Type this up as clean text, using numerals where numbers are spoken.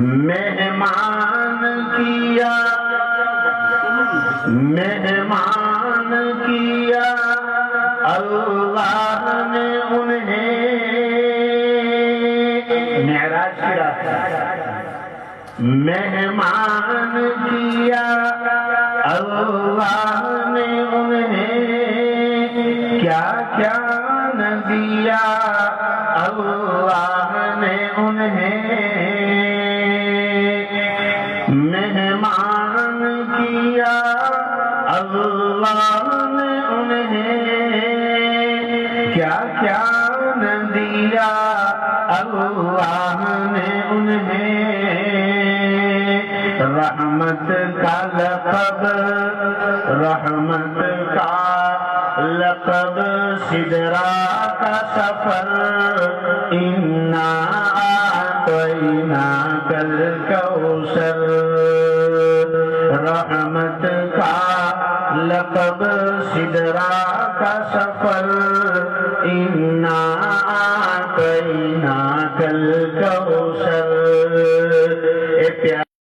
مہمان کیا اللہ نے انہیں معراج کی رات مہمان کیا اللہ نے انہیں کیا کیا نہ دیا اللہ نے انہیں مہمان کیا اللہ نے انہیں کیا کیا نہ دیا اللہ نے انہیں رحمت کا لقب سدرا کا سفر انا اعطیناک الکوثر رحمت کا لقب سدرا کا سفر انا اعطیناک الکوثر